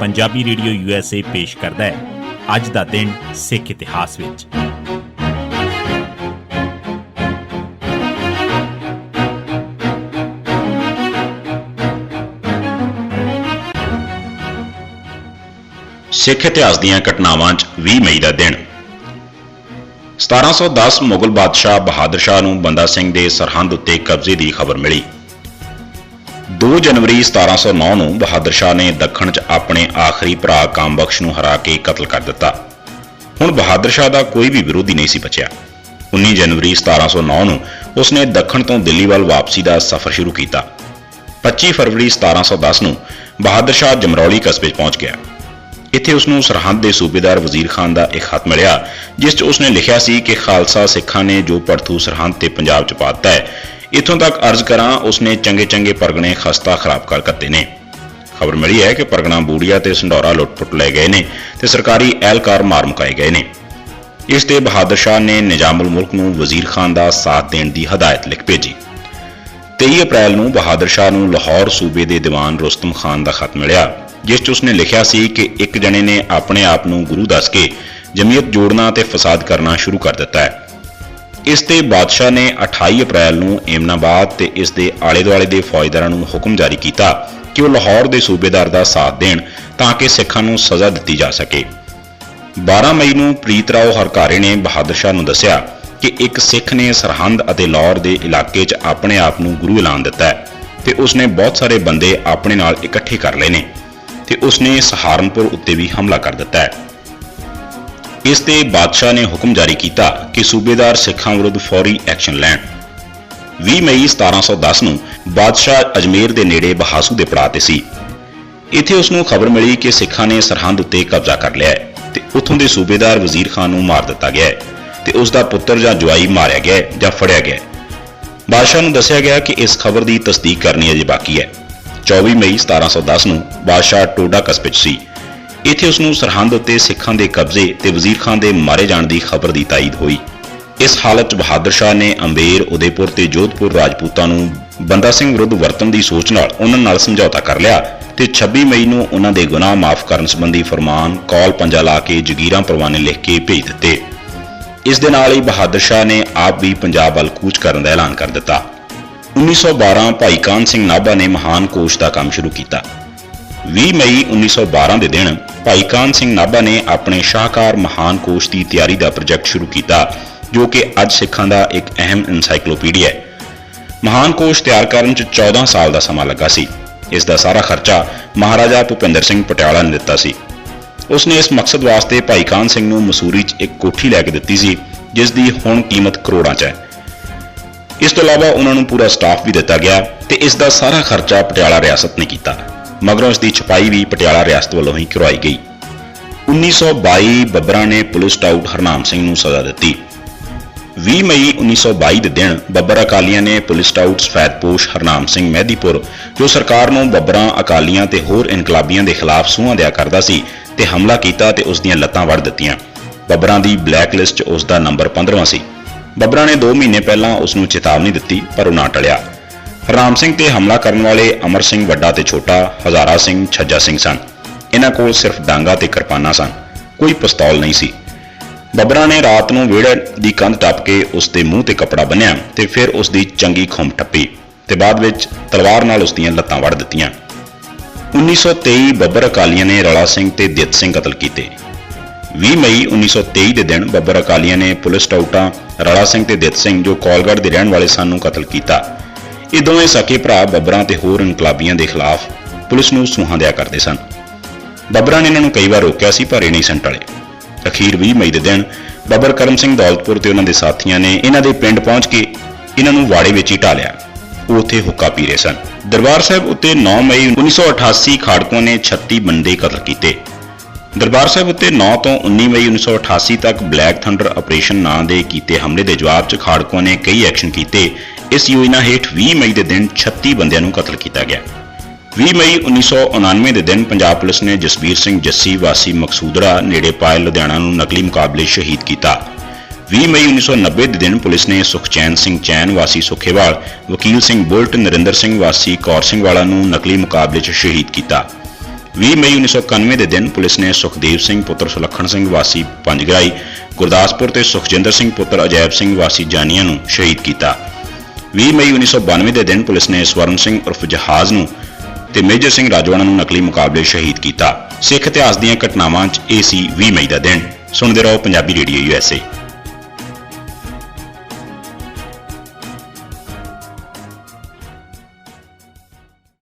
Punjabi radio USA पेश करता है अज दा दिन सिख इतिहास विच। सिख इतिहास दीआं घटनावां 20 मई का दिन 1710 मुगल बादशाह बहादुर शाह नूं बंदा सिंह दे सरहंद उत्ते कब्जे की खबर मिली। 2 जनवरी 1709 नूं बहादुर शाह ने दखण च अपने आखिरी भरा कामबख्श नूं हरा के कतल कर दिता। हुण बहादुर शाह का कोई भी विरोधी नहीं सी बचिया। 19 जनवरी 1709 नूं उसने दखण तो दिल्ली वाल वापसी का सफर शुरू किया। 25 फरवरी 1710 नूं बहादुर शाह जमरौली कस्बे पहुंच गया। इत्थे उसनूं सरहंद के सूबेदार वजीर खान का एक खत मिलिया जिस उसने लिखिया सी कि खालसा सिखां ने जो भड़थू सरहंद ते पंजाब च पाता है, इत्थों तक अर्ज करा उसने चंगे चंगे परगणे खस्ता खराब कर कत्ते ने। खबर मिली है कि परगना बूड़िया ते संडौरा लुट-पुट ले गए ने ते सरकारी एहलकार मार मुकाए गए ने। इस ते बहादुर शाह ने निजामुल मुल्क नूं वजीर खान का साथ देने की हदायत लिख भेजी। 23 अप्रैल नूं बहादुर शाह नूं लाहौर सूबे के दीवान रुस्तम खान का खत मिलिया जिस उसने लिखिया सी कि एक जने ने अपने आप नूं गुरु दस के जमीयत जोड़ना ते फसाद करना शुरू कर दिता है। इस ते बादशाह ने 28 अप्रैल नूं एमनाबाद ते इस दे आले दुआले दे फौजदारां नूं हुक्म जारी किया कि वह लाहौर के सूबेदार का साथ देण ताकि सिखां नूं सज़ा दी जा सके। 12 मई नूं प्रीत राव हरकारे ने बहादुर शाह नूं दस्सिया कि एक सिख ने सरहंद अते लाहौर के इलाके च अपने आप नूं गुरु ऐलान दिता है ते उसने बहुत सारे बंदे अपने नाल इकट्ठे कर लए ने ते उसने सहारनपुर उत्ते भी हमला कर दिता है। इस ते बादशाह ने हुक्म जारी किया कि सूबेदार सिखां विरुद्ध फौरी एक्शन लैण। 20 मई 1710 नूं बादशाह अजमेर के नेड़े बहासू के पड़ाव ते सी। इत्थे उसनूं खबर मिली कि सिखां ने सरहंद उत्ते कब्जा कर लिया है ते उत्थों के सूबेदार वजीर खान नूं मार दिता गया है ते उसका पुत्र जां जवाई मारिया गया है जां फड़िया गया है। बादशाह नूं दस्सिया गया कि इस खबर की तस्दीक करनी अजे बाकी है। 24 मई 1710 नूं बादशाह टोडा कस्बे च सी। इत्थे उसनूं सरहंद उत्ते सिखां दे कब्जे ते वजीर खान दे मारे जाण दी खबर दी ताईद हुई। इस हालत च बहादुर शाह ने अंबेर, उदयपुर ते जोधपुर राजपूतां नूं बंदा सिंह विरुद्ध वरतन की सोच नाल उन्हां नाल समझौता कर लिया ते 26 मई नूं उन्हां दे गुनाह माफ करन संबंधी फरमान कौल पंजा ला के जगीरां परवाने लिख के भेज दिते। इस दे नाल ही बहादुर शाह ने आप भी पंजाब वल कूच करन दा ऐलान कर दिता। 1912 भाई कान सिंह नाभा ने महान कोश का काम शुरू किया। 20 मई 1912 के दिन भाई कान सिंह नाभा ने अपने शाहकार महान कोश की तैयारी का प्रोजेक्ट शुरू किया जो कि अज सिखां का एक अहम एनसाइक्लोपीडिया है। महान कोश तैयार करने 14 साल का समा लगा सी। इसका सारा खर्चा महाराजा भुपिंदर सिंह पटियाला ने दिता सी। उसने इस मकसद वास्ते भाई कान सिंह नूं मसूरी च एक कोठी लैके दिती सी जिसकी हुण कीमत करोड़ां च है। इस तो इलावा उन्होंने पूरा स्टाफ भी दिता गया ते इसका सारा खर्चा पटियाला रियासत ने किया। मगरों इसकी छपाई भी पटियाला रियासत वालों ही करवाई गई। 1922 बब्बरा ने पुलिस स्काउट हरनाम सिंह नूं सज़ा दी। 20 मई 1922 के दिन बब्बर अकालियां ने पुलिस स्काउट सफैदपोश हरनाम सिंह मेहदीपुर जो सरकार नूं बब्बरां अकालियां ते होर इनकलाबियां के खिलाफ सूहां दिया करदा सी ते हमला किया ते उसदियां लत्तां वड़ दित्तियां। बब्बरां दी ब्लैक लिस्ट च उसका नंबर 15वां सी। बब्बरा ने 2 महीने पहला उसनूं चेतावनी दी पर वह ना टलिया। हरनाम सिंह ते हमला करने वाले अमर सिंह वड्डा ते छोटा, हजारा सिंह, छज्जा सिंह सन। इन्हां कोल सिर्फ डांगा ते किरपाना सन, कोई पिस्तौल नहीं सी। बब्बरा ने रात नूं विहड़े दी कंध टप के उसके मूँह ते कपड़ा बन्निया ते फिर उसकी चंगी खुंब ठप्पी ते बाद विच तलवार नाल उसदियां लत्तां वड़ दित्तियां। 1923 बब्बर अकालियां ने रला सिंह ते दित सिंह कतल कीते। 20 मई 1923 के दिन बब्बर अकालियां ने पुलिस स्काउटां रला सिंह ते दित सिंह जो कौलगढ़ के रहने वाले सन नूं कतल किया। ये दोवें सके भरा बब्बरां ते होर इनकलाबियां के खिलाफ पुलिस नूं सूहां दिया करते सन। बब्बरां ने इन्हां नूं कई बार रोकिया सी पर ये नहीं सन टले। अखीर 20 मई के दिन बब्बर करम सिंह दौलतपुर ते उन्हां दे साथियां ने इन्हां दे पिंड पहुंच के इन्हां नूं वाड़े विच ही ढालिया। वो उत्थे हुक्का पी रहे सन। दरबार साहिब उत्ते 9 मई 1988 खाड़कुआं ने 36 बंदे कतल किए। दरबार साहिब उत्ते 9 तो 19 मई 1988 तक ब्लैक थंडर ऑपरेशन नां दे कीते हमले के जवाब च खाड़कुआं ने कई एक्शन किए। इस योजना हेठ 20 मई के दिन 36 बंदियां नूं कतल किया गया। 20 मई 1999 के दिन पंजाब पुलिस ने जसबीर सिंह जस्सी वासी मकसूदड़ा नेड़े पाए लुधियाना नूं नकली मुकाबले शहीद किया। 20 मई 1990 के दिन पुलिस ने सुखचैन सिंह चैन वासी सुखेवाल, वकील सिंह बुलट, नरिंदर सिंह वासी कौर सिंह वाला नूं नकली मुकाबले च शहीद किया। 20 ਮਈ 1991 ਦੇ ਦਿਨ ਪੁਲਿਸ ਨੇ ਸੁਖਦੇਵ ਸਿੰਘ ਪੁੱਤਰ ਸੁਲੱਖਣ ਸਿੰਘ ਵਾਸੀ ਪੰਜਗਰਾਈ ਗੁਰਦਾਸਪੁਰ ਤੇ ਸੁਖਜਿੰਦਰ ਸਿੰਘ ਪੁੱਤਰ ਅਜੈਬ ਸਿੰਘ ਵਾਸੀ ਜਾਨੀਆਂ ਨੂੰ ਸ਼ਹੀਦ ਕੀਤਾ। 20 ਮਈ 1992 ਦੇ ਦਿਨ ਪੁਲਿਸ ਨੇ ਸਵਰਨ ਸਿੰਘ ਉਰਫ ਜਹਾਜ਼ ਨੂੰ ਤੇ ਮੇਜਰ ਸਿੰਘ ਰਾਜਵਾਨਾ ਨੂੰ ਨਕਲੀ ਮੁਕਾਬਲੇ ਸ਼ਹੀਦ ਕੀਤਾ। ਸਿੱਖ ਇਤਿਹਾਸ ਦੀਆਂ ਘਟਨਾਵਾਂ 'ਚ ਇਹ ਸੀ 20 ਮਈ ਦਾ ਦਿਨ। ਸੁਣਦੇ ਰਹੋ ਪੰਜਾਬੀ ਰੇਡੀਓ USA।